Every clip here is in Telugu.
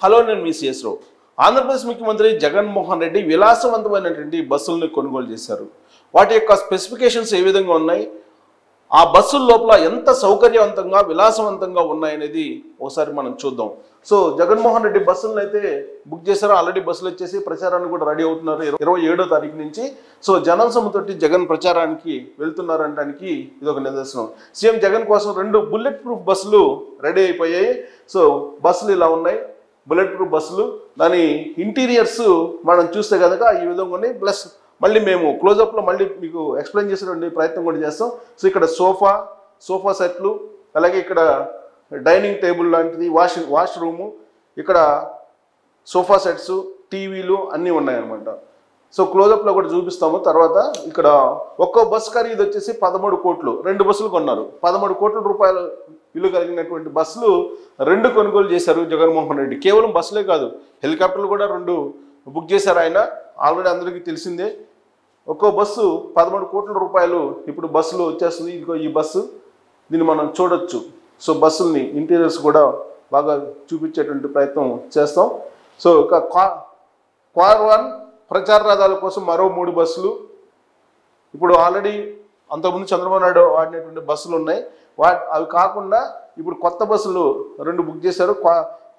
హలో నేను మీ సిఎస్ రావు. ఆంధ్రప్రదేశ్ ముఖ్యమంత్రి జగన్మోహన్ రెడ్డి విలాసవంతమైనటువంటి బస్సులను కొనుగోలు చేశారు. వాటి యొక్క స్పెసిఫికేషన్స్ ఏ విధంగా ఉన్నాయి, ఆ బస్సుల లోపల ఎంత సౌకర్యవంతంగా విలాసవంతంగా ఉన్నాయనేది ఒకసారి మనం చూద్దాం. సో జగన్మోహన్ రెడ్డి బస్సులను అయితే బుక్ చేశారు. ఆల్రెడీ బస్సులు వచ్చేసి ప్రచారానికి కూడా రెడీ అవుతున్నారు 27వ తారీఖు నుంచి. సో జనోత్సవంతోటి జగన్ ప్రచారానికి వెళ్తున్నారు అనడానికి ఇది ఒక నిదర్శనం. సీఎం జగన్ కోసం 2 బుల్లెట్ ప్రూఫ్ బస్సులు రెడీ అయిపోయాయి. సో బస్సులు ఇలా ఉన్నాయి, బుల్లెట్ ప్రూఫ్ బస్సులు. దాని ఇంటీరియర్స్ మనం చూస్తే కనుక ఈ విధంగా ఉన్నాయి. ప్లస్ మళ్ళీ మేము క్లోజప్లో మళ్ళీ మీకు ఎక్స్ప్లెయిన్ చేసేటువంటి ప్రయత్నం కూడా చేస్తాం. సో ఇక్కడ సోఫా సెట్లు, అలాగే ఇక్కడ డైనింగ్ టేబుల్ లాంటిది, వాష్ రూము, ఇక్కడ సోఫా సెట్స్, టీవీలు అన్నీ ఉన్నాయన్నమాట. సో క్లోజప్లో కూడా చూపిస్తాము తర్వాత. ఇక్కడ ఒక్కో బస్సు ఖరీదు వచ్చేసి 13 కోట్లు. 2 బస్సులు కొన్నారు. 13 కోట్ల రూపాయలు విలువ కలిగినటువంటి బస్సులు 2 కొనుగోలు చేశారు జగన్మోహన్ రెడ్డి. కేవలం బస్సులే కాదు, హెలికాప్టర్లు కూడా 2 బుక్ చేశారు ఆయన. ఆల్రెడీ అందరికీ తెలిసిందే. ఒక్కో బస్సు 13 కోట్ల రూపాయలు ఇప్పుడు బస్సులో వచ్చేస్తుంది. ఇదిగో ఈ బస్సు, దీన్ని మనం చూడొచ్చు. సో బస్సుల్ని ఇంటీరియర్స్ కూడా బాగా చూపించేటువంటి ప్రయత్నం చేస్తాం. సో ఇక క్వార్-1 ప్రచార రథాల కోసం మరో 3 బస్సులు. ఇప్పుడు ఆల్రెడీ అంతకుముందు చంద్రబాబు నాయుడు వాడినటువంటి బస్సులు ఉన్నాయి. అవి కాకుండా ఇప్పుడు కొత్త బస్సులు 2 బుక్ చేశారు.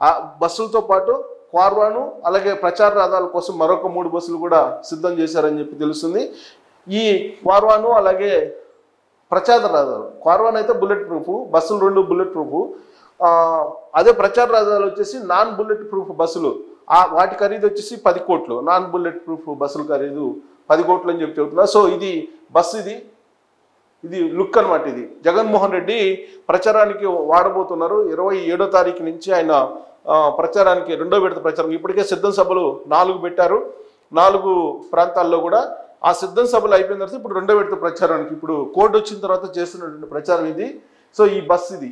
ఆ బస్సులతో పాటు క్వార్-1 అలాగే ప్రచార రథాల కోసం మరొక 3 బస్సులు కూడా సిద్ధం చేశారని చెప్పి తెలుస్తుంది. ఈ క్వార్-1 అలాగే ప్రచార రథాలు, క్వార్-1 అయితే బుల్లెట్ ప్రూఫ్, బస్సులు 2 బుల్లెట్ ప్రూఫ్. అదే ప్రచార రథాలు వచ్చేసి నాన్ బుల్లెట్ ప్రూఫ్ బస్సులు. వాటి ఖరీదు వచ్చేసి 10 కోట్లు. నాన్ బుల్లెట్ ప్రూఫ్ బస్సుల ఖరీదు 10 కోట్లు అని చెప్పి చెబుతున్నా. సో ఇది బస్సు, ఇది లుక్ అనమాట. ఇది జగన్మోహన్ రెడ్డి ప్రచారానికి వాడబోతున్నారు. 27వ తారీఖు నుంచి ఆయన ప్రచారానికి 2వ విడత ప్రచారం. ఇప్పటికే సిద్ధం సభలు 4 పెట్టారు. 4 ప్రాంతాల్లో కూడా ఆ సిద్ధం సభలు అయిపోయిన తర్వాత ఇప్పుడు 2వ విడత ప్రచారానికి, ఇప్పుడు కోడ్ వచ్చిన తర్వాత చేస్తున్నటువంటి ప్రచారం ఇది. సో ఈ బస్ ఇది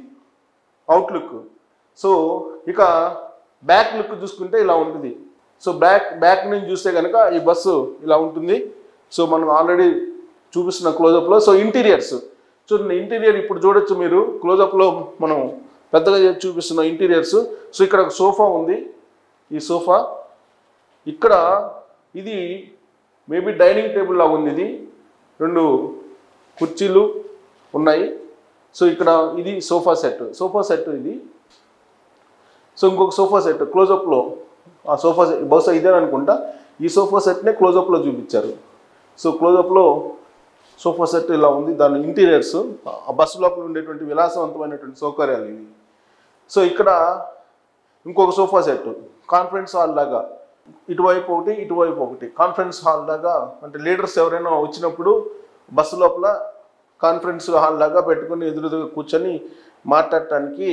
అవుట్లుక్. సో ఇక బ్యాక్ లుక్ చూసుకుంటే ఇలా ఉంటుంది. సో బ్యాక్ నుంచి చూస్తే కనుక ఈ బస్సు ఇలా ఉంటుంది. సో మనం ఆల్రెడీ చూపిస్తున్న క్లోజప్లో. సో ఇంటీరియర్స్ చూడండి. ఇంటీరియర్ ఇప్పుడు చూడొచ్చు మీరు క్లోజప్లో మనం పెద్దగా చూపిస్తున్న ఇంటీరియర్స్. సో ఇక్కడ ఒక సోఫా ఉంది. ఈ సోఫా ఇక్కడ ఇది మేబీ డైనింగ్ టేబుల్ లాగా ఉంది. ఇది 2 కుర్చీలు ఉన్నాయి. సో ఇక్కడ ఇది సోఫా సెట్ ఇది. సో ఇంకొక సోఫా సెట్ క్లోజప్లో, ఆ సోఫా సెట్ బహుశా ఇదే అనుకుంటా. ఈ సోఫా సెట్నే క్లోజప్లో చూపించారు. సో క్లోజప్లో సోఫా సెట్ ఇలా ఉంది. దాని ఇంటీరియర్స్, ఆ బస్సు లోపల ఉండేటువంటి విలాసవంతమైనటువంటి సౌకర్యాలు ఇవి. సో ఇక్కడ ఇంకొక సోఫా సెట్ కాన్ఫరెన్స్ హాల్ లాగా, ఇటువైపు ఒకటి కాన్ఫరెన్స్ హాల్ లాగా. అంటే లీడర్స్ ఎవరైనా వచ్చినప్పుడు బస్సు లోపల కాన్ఫరెన్స్ హాల్ లాగా పెట్టుకుని ఎదురుగా కూర్చొని మాట్లాడటానికి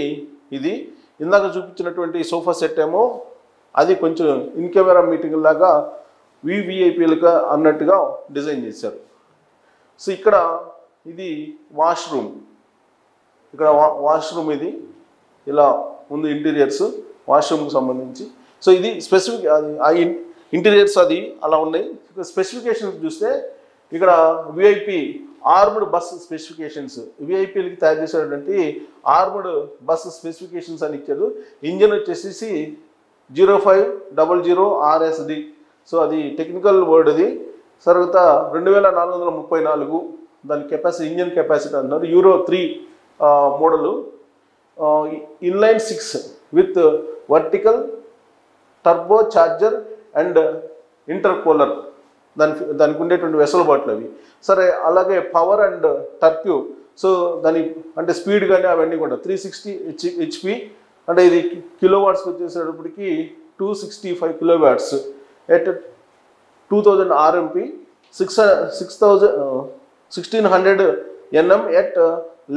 ఇది. ఇందాక చూపించినటువంటి సోఫా సెట్ ఏమో అది కొంచెం ఇన్ కెమెరా మీటింగ్ లాగా వివిఐపీలుగా అన్నట్టుగా డిజైన్ చేశారు. సో ఇక్కడ ఇది వాష్రూమ్. ఇక్కడ వాష్రూమ్ ఇది ఇలా ఉంది. ఇంటీరియర్స్ వాష్రూమ్కి సంబంధించి. సో ఇది స్పెసిఫిక్, అది ఇంటీరియర్స్ అది అలా ఉన్నాయి. స్పెసిఫికేషన్స్ చూస్తే ఇక్కడ విఐపి ఆర్మ్డ్ బస్ స్పెసిఫికేషన్స్, విఐపీలకి తయారు చేసేటువంటి ఆర్మ్డ్ బస్ స్పెసిఫికేషన్స్ అని ఇచ్చారు. ఇంజన్ వచ్చేసి 0500 RSD. సో అది టెక్నికల్ వర్డ్. అది తర్వాత 2434 దాని కెపాసిటీ, ఇంజన్ కెపాసిటీ అంటున్నారు. Euro 3 model. Inline 6 with vertical turbo charger and intercooler. దానికి ఉండేటువంటి వెసులుబాట్లు అవి. సరే, అలాగే పవర్ అండ్ టర్క్యూ. సో దాని అంటే స్పీడ్ కానీ అవన్నీ కూడా 360 HP. అంటే ఇది కిలోవాట్స్కి వచ్చేసేటప్పటికి 265 kilowatts at 2000 RMP, 1600 Nm at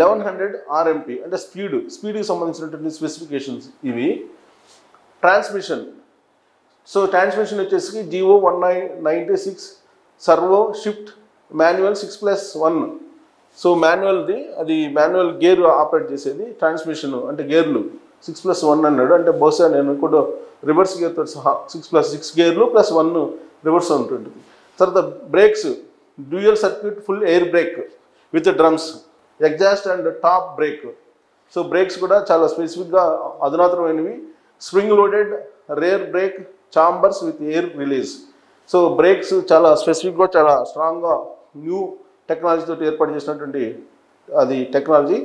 1100 RMP. అంటే స్పీడ్కి సంబంధించినటువంటి స్పెసిఫికేషన్స్ ఇవి. ట్రాన్స్మిషన్. సో ట్రాన్స్మిషన్ వచ్చేసి GO1996 servo shift manual 6+1. So మాన్యువల్ది, అది మాన్యువల్ గేర్ ఆపరేట్ చేసేది. ట్రాన్స్మిషన్ అంటే గేర్లు 6+1 అన్నాడు. అంటే బహుశా నేను కూడా రివర్స్ గేర్తో సహా 6+6 గేర్లు +1 రివర్స్ ఉంటుంది. తర్వాత brakes, dual circuit full air brake with drums, exhaust and top brake. So brakes కూడా చాలా స్పెసిఫిక్గా అధునాతనమైనవి. Spring loaded rear brake chambers with air release. So brakes చాలా స్పెసిఫిక్గా చాలా స్ట్రాంగ్గా న్యూ టెక్నాలజీతో ఏర్పాటు చేసినటువంటి అది technology.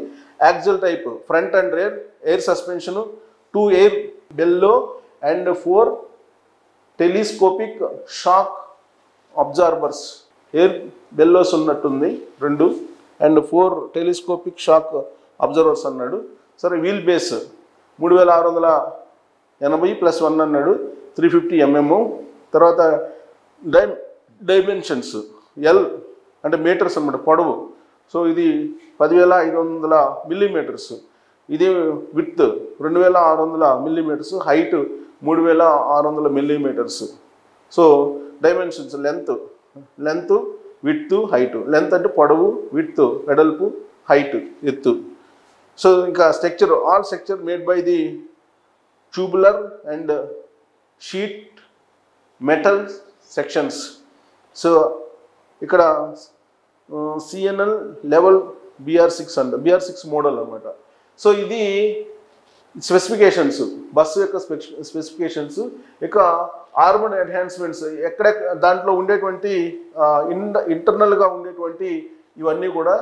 Axle type front and rear air suspension, 2 air bellow and 4 telescopic shock absorbers. Air bellows ఉన్నట్టుంది 2 అండ్ 4 టెలిస్కోపిక్ షాక్ అబ్జర్వర్స్ అన్నాడు. సరే వీల్ బేస్ 3680 + 1 అన్నాడు, 350 mm. తర్వాత డైమెన్షన్స్ ఎల్ అంటే మీటర్స్ అన్నమాట, పొడవు. సో ఇది 10,500 మిల్లీమీటర్స్. ఇది width 2,600 millimetres, height 3,600 millimetres. So dimensions length width height. Length అంటే పొడవు, విడ్త్ వెడల్పు, హైట్ ఎత్తు. సో ఇంకా structure, all structure made by the tubular and sheet metal sections. So ఇక్కడ సిఎన్ఎల్ లెవెల్ BR6 అంట, BR6 మోడల్ అనమాట. సో ఇది స్పెసిఫికేషన్స్, బస్సు యొక్క స్పెసిఫికేషన్స్. ఇక ఆర్మడ్ ఎన్హాన్స్మెంట్స్, ఎక్కడ దాంట్లో ఉండేటువంటి ఇంటర్నల్గా ఉండేటువంటి ఇవన్నీ కూడా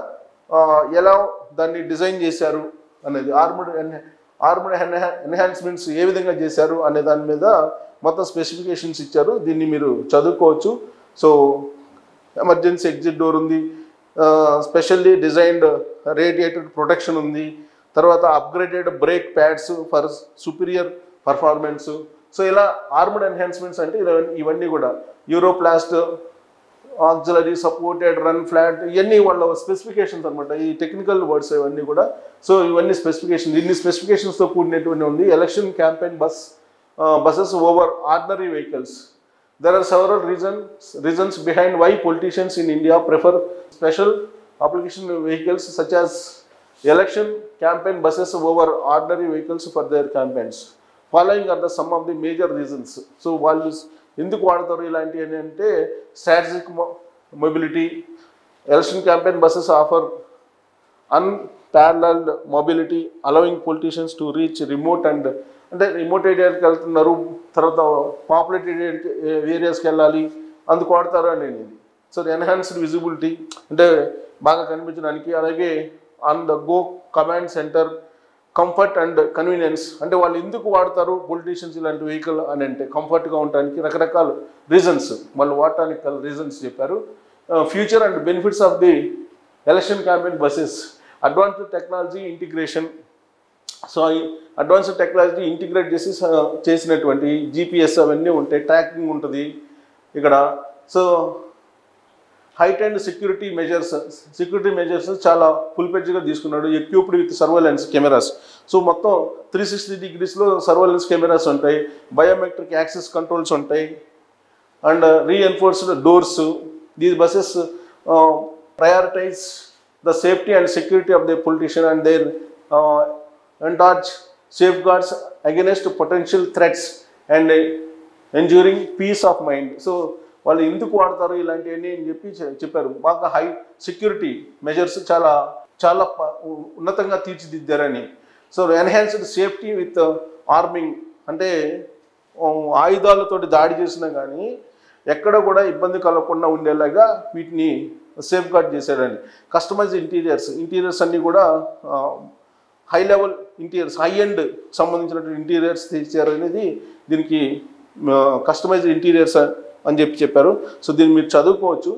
ఎలా దాన్ని డిజైన్ చేశారు అనేది, ఆర్మడ్ ఎన్హాన్స్మెంట్స్ ఏ విధంగా చేశారు అనే దాని మీద మొత్తం స్పెసిఫికేషన్స్ ఇచ్చారు. దీన్ని మీరు చదువుకోవచ్చు. సో ఎమర్జెన్సీ ఎగ్జిట్ డోర్ ఉంది, స్పెషల్లీ డిజైన్డ్ రేడియేటెడ్ ప్రొటెక్షన్ ఉంది, తర్వాత upgraded brake pads for superior performance. So ఇలా ఆర్మడ్ ఎన్హాన్స్మెంట్స్ అంటే ఇవన్నీ కూడా యూరోప్లాస్ట్, ఆక్సిలరీ సపోర్టెడ్, రన్ ఫ్లాట్, ఇవన్నీ వాళ్ళ స్పెసిఫికేషన్స్ అనమాట. ఈ టెక్నికల్ వర్డ్స్ ఇవన్నీ కూడా. సో ఇవన్నీ ఇన్ని స్పెసిఫికేషన్స్తో కూడినటువంటి ఉంది. Election campaign buses over ordinary vehicles. There are several reasons behind why politicians in India prefer special application vehicles such as election campaign buses over ordinary vehicles for their campaigns. Following are the some of the major reasons. So వాళ్ళు ఎందుకు వాడతారు ఇలాంటివి అంటే, strategic mobility. Election campaign buses offer unparalleled mobility, allowing politicians to reach remote అంటే రిమోట్ ఏరియాకి వెళ్తున్నారు, తర్వాత పాపులేటెడ్ ఏరియాస్కి వెళ్ళాలి, అందుకు వాడతారు అనేది. సో ఎన్హాన్స్డ్ విజిబిలిటీ అంటే బాగా కనిపించడానికి, అలాగే on the go command centre, comfort and convenience. అంటే వాళ్ళు ఎందుకు వాడతారు పొలిటీషియన్స్ ఇలాంటి వెహికల్ అని అంటే, కంఫర్ట్గా ఉండడానికి రకరకాల రీజన్స్ వాళ్ళు వాడటానికి రీజన్స్ చెప్పారు. Future and benefits of the election campaign buses, advanced technology integration. So ఈ అడ్వాన్స్డ్ టెక్నాలజీ ఇంటిగ్రేట్ చేసినటువంటి GPS అవన్నీ ఉంటాయి, ట్రాకింగ్ ఉంటుంది ఇక్కడ. So height and security measures చాలా ఫుల్ పేజ్గా తీసుకున్నాడు. Equipped with surveillance cameras. So మొత్తం 360 degreesలో సర్వేలెన్స్ కెమెరాస్ ఉంటాయి, బయోమెట్రిక్ యాక్సెస్ కంట్రోల్స్ ఉంటాయి, and reinforced doors. These buses prioritize the safety and security of the politician and their enlarge safeguards against potential threats and ensuring peace of mind. So వాళ్ళు ఎందుకు వాడతారు ఇలాంటివన్నీ అని చెప్పారు. బాగా హై సెక్యూరిటీ మెజర్స్ చాలా చాలా ఉన్నతంగా తీర్చిదిద్దారని. So enhanced safety with arming అంటే ఆయుధాలతోటి దాడి చేసినా కానీ ఎక్కడ కూడా ఇబ్బంది కలగకుండా ఉండేలాగా వీటిని సేఫ్ గార్డ్ చేశారని. కస్టమైజ్డ్ ఇంటీరియర్స్ అన్నీ కూడా high level interiors, high end సంబంధించినటువంటి ఇంటీరియర్స్ తెచ్చారు అనేది దీనికి కస్టమైజ్డ్ ఇంటీరియర్స్ అని చెప్పారు. సో దీన్ని మీరు చదువుకోవచ్చు.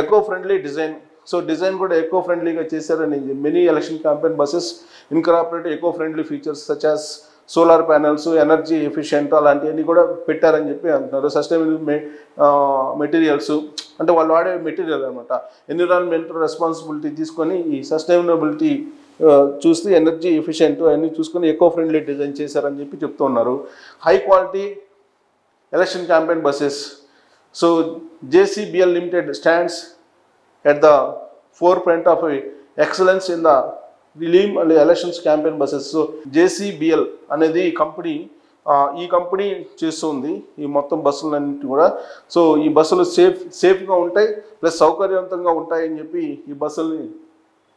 Eco friendly design. So design కూడా ఎకో ఫ్రెండ్లీగా చేశారని. Many election campaign buses incorporate eco friendly features such as solar panels, energy efficient అలాంటివన్నీ కూడా పెట్టారని చెప్పి అంటున్నారు. సస్టైనబుల్ మెటీరియల్స్ అంటే వాళ్ళు వాడే మెటీరియల్ అనమాట. ఎన్విరాన్మెంటల్ రెస్పాన్సిబిలిటీ తీసుకొని ఈ సస్టైనబిలిటీ చూస్తే ఎనర్జీ ఎఫిషియెంట్ అన్నీ చూసుకొని ఎకో ఫ్రెండ్లీ డిజైన్ చేశారని చెప్పి చెప్తూ ఉన్నారు. High quality election campaign buses. So JCBL Limited stands at the forefront of excellence in the realm and elections campaign buses. So JCBL అనేది ఈ కంపెనీ చేస్తుంది ఈ మొత్తం బస్సులన్నింటి కూడా. సో ఈ బస్సులు సేఫ్గా ఉంటాయి, ప్లస్ సౌకర్యవంతంగా ఉంటాయని చెప్పి ఈ బస్సుల్ని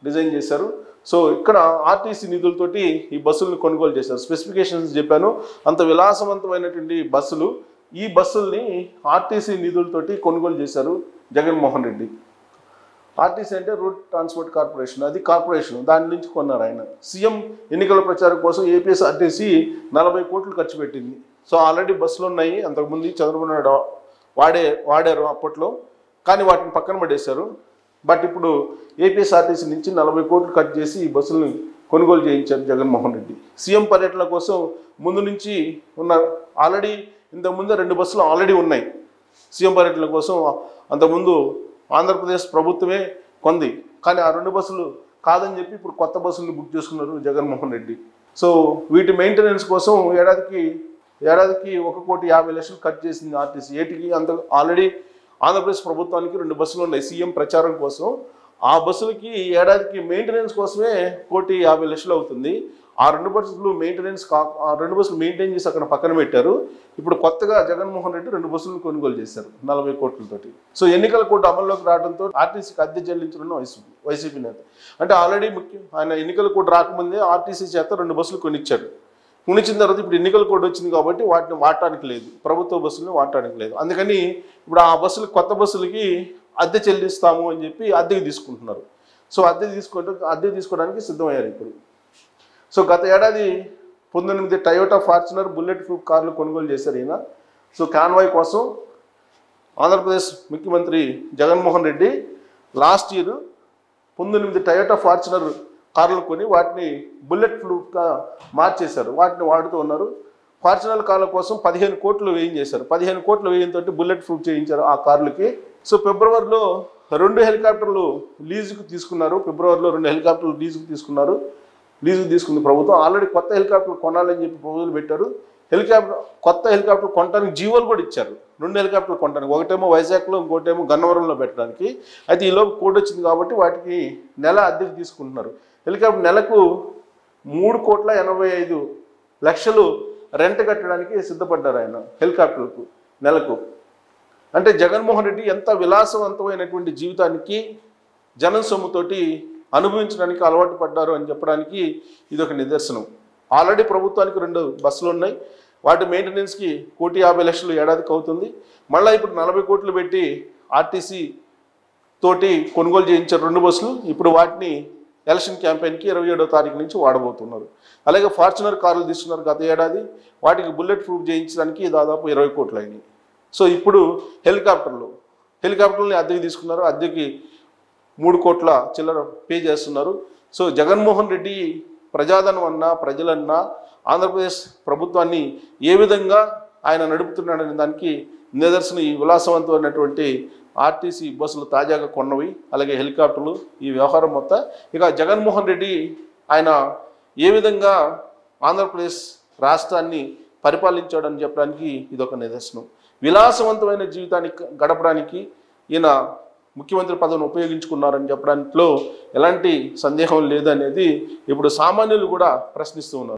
డిజైన్ చేశారు. సో ఇక్కడ ఆర్టీసీ నిధులతోటి ఈ బస్సులను కొనుగోలు చేశారు. స్పెసిఫికేషన్స్ చెప్పాను, అంత విలాసవంతమైనటువంటి బస్సులు. ఈ బస్సుల్ని ఆర్టీసీ నిధులతోటి కొనుగోలు చేశారు జగన్మోహన్ రెడ్డి. ఆర్టీసీ అంటే రోడ్ ట్రాన్స్పోర్ట్ కార్పొరేషన్, అది కార్పొరేషన్, దాని నుంచి కొన్నారు ఆయన. సీఎం ఎన్నికల ప్రచారం కోసం ఏపీఎస్ఆర్టీసీ 40 కోట్లు ఖర్చు పెట్టింది. సో ఆల్రెడీ బస్సులు ఉన్నాయి, అంతకుముందు చంద్రబాబు నాయుడు వాడారు అప్పట్లో, కానీ వాటిని పక్కన పడేశారు. బట్ ఇప్పుడు ఏపీఎస్ఆర్టీసీ నుంచి 40 కోట్లు ఖర్చు చేసి ఈ బస్సులను కొనుగోలు చేయించారు జగన్మోహన్ రెడ్డి. సీఎం పర్యటన కోసం ముందు నుంచి ఉన్న ఆల్రెడీ ఇంతకుముందు 2 బస్సులు ఆల్రెడీ ఉన్నాయి సీఎం పర్యటన కోసం. అంతకుముందు ఆంధ్రప్రదేశ్ ప్రభుత్వమే కొంది, కానీ ఆ 2 బస్సులు కాదని చెప్పి ఇప్పుడు కొత్త బస్సులను బుక్ చేసుకున్నారు జగన్మోహన్ రెడ్డి. సో వీటి మెయింటెనెన్స్ కోసం ఏడాదికి 1,50,00,000 ఖర్చు చేసింది ఆర్టీసీ. ఏటికి అంత ఆల్రెడీ ఆంధ్రప్రదేశ్ ప్రభుత్వానికి 2 బస్సులు ఉన్నాయి సీఎం ప్రచారం కోసం. ఆ బస్సులకి ఏడాదికి మెయింటెనెన్స్ కోసమే 1,50,00,000 అవుతుంది. ఆ 2 బస్సులు మెయింటైన్ చేసి అక్కడ పక్కన పెట్టారు. ఇప్పుడు కొత్తగా జగన్మోహన్ రెడ్డి 2 బస్సులను కొనుగోలు చేశారు 40 కోట్లతోటి. సో ఎన్నికల కోడ్ అమల్లోకి రావడంతో ఆర్టీసీకి అద్దె చెల్లించడం వైసీపీ నేత. అంటే ఆల్రెడీ ఆయన ఎన్నికల కోడ్ రాకముందే ఆర్టీసీ చేత 2 బస్సులు కొనిచ్చారు. కొనిచ్చిన తర్వాత ఇప్పుడు ఎన్నికల కోడ్ వచ్చింది కాబట్టి వాటిని వాడటానికి లేదు, ప్రభుత్వ బస్సులను వాడటానికి లేదు. అందుకని ఇప్పుడు ఆ బస్సులు కొత్త బస్సులకి అద్దె చెల్లిస్తాము అని చెప్పి అద్దెకి తీసుకుంటున్నారు. సో అద్దె తీసుకోవడానికి సిద్ధమయ్యారు ఇప్పుడు. సో గత ఏడాది 19 టయోటా ఫార్చునర్ బుల్లెట్ ప్రూఫ్ కార్లు కొనుగోలు చేశారు ఈయన. సో కాన్వాయ్ కోసం ఆంధ్రప్రదేశ్ ముఖ్యమంత్రి Jaganmohan Reddy last year 19 Toyota Fortuner కార్లు కొని వాటిని బుల్లెట్ ప్రూఫ్గా మార్చేశారు. వాటిని వాడుతూ ఉన్నారు. ఫార్చునర్ కార్ల కోసం 15 కోట్లు వేయించేశారు. 15 కోట్ల వ్యయంతో బుల్లెట్ ప్రూఫ్ చేయించారు ఆ కార్లకి. సో ఫిబ్రవరిలో 2 హెలికాప్టర్లు లీజుకు తీసుకున్నారు. ఫిబ్రవరిలో 2 హెలికాప్టర్లు లీజుకు తీసుకుంది ప్రభుత్వం. ఆల్రెడీ కొత్త హెలికాప్టర్లు కొనాలని చెప్పి ప్రపోజల్ పెట్టారు. కొత్త హెలికాప్టర్ కొనడానికి జీవోలు కూడా ఇచ్చారు. 2 హెలికాప్టర్లు కొనడానికి, ఒకటేమో వైజాగ్లో, ఇంకోటేమో గన్నవరంలో పెట్టడానికి. అయితే ఈలోపు కోడ్ వచ్చింది కాబట్టి వాటికి నెల అద్దెకు తీసుకుంటున్నారు. హెలికాప్టర్ నెలకు 3,85,00,000 రెంట్ కట్టడానికి సిద్ధపడ్డారు ఆయన హెలికాప్టర్లకు నెలకు. అంటే జగన్మోహన్ రెడ్డి ఎంత విలాసవంతమైనటువంటి జీవితానికి జనం సొమ్ముతోటి అనుభవించడానికి అలవాటు పడ్డారు అని చెప్పడానికి ఇది ఒక నిదర్శనం. ఆల్రెడీ ప్రభుత్వానికి 2 బస్సులు ఉన్నాయి. వాటి మెయింటెనెన్స్కి 1,50,00,000 ఏడాదికి అవుతుంది. మళ్ళీ ఇప్పుడు 40 కోట్లు పెట్టి ఆర్టీసీ తోటి కొనుగోలు చేయించారు 2 బస్సులు. ఇప్పుడు వాటిని ఎలక్షన్ క్యాంపెయిన్కి 27వ తారీఖు నుంచి వాడబోతున్నారు. అలాగే ఫార్చునర్ కార్లు తీసుకున్నారు గత ఏడాది. వాటికి బుల్లెట్ ప్రూఫ్ చేయించడానికి దాదాపు 20 కోట్లు అయినాయి. సో ఇప్పుడు హెలికాప్టర్లని అద్దెకి తీసుకున్నారు. అద్దెకి 3 కోట్ల చిల్లర పే చేస్తున్నారు. సో జగన్మోహన్ రెడ్డి ప్రజాధనం అన్నా, ప్రజలన్నా, ఆంధ్రప్రదేశ్ ప్రభుత్వాన్ని ఏ విధంగా ఆయన నడుపుతున్నాడనే దానికి నిదర్శనం ఈ విలాసవంతమైనటువంటి ఆర్టీసీ బస్సులు తాజాగా కొన్నవి, అలాగే హెలికాప్టర్లు, ఈ వ్యవహారం మొత్తం. ఇక జగన్మోహన్ రెడ్డి ఆయన ఏ విధంగా ఆంధ్రప్రదేశ్ రాష్ట్రాన్ని పరిపాలించాడని చెప్పడానికి ఇదొక నిదర్శనం. విలాసవంతమైన జీవితాన్ని గడపడానికి ఈయన ముఖ్యమంత్రి పదవిని ఉపయోగించుకున్నారని చెప్పడంలో ఎలాంటి సందేహం లేదనేది ఇప్పుడు సామాన్యులు కూడా ప్రశ్నిస్తూ ఉన్నారు.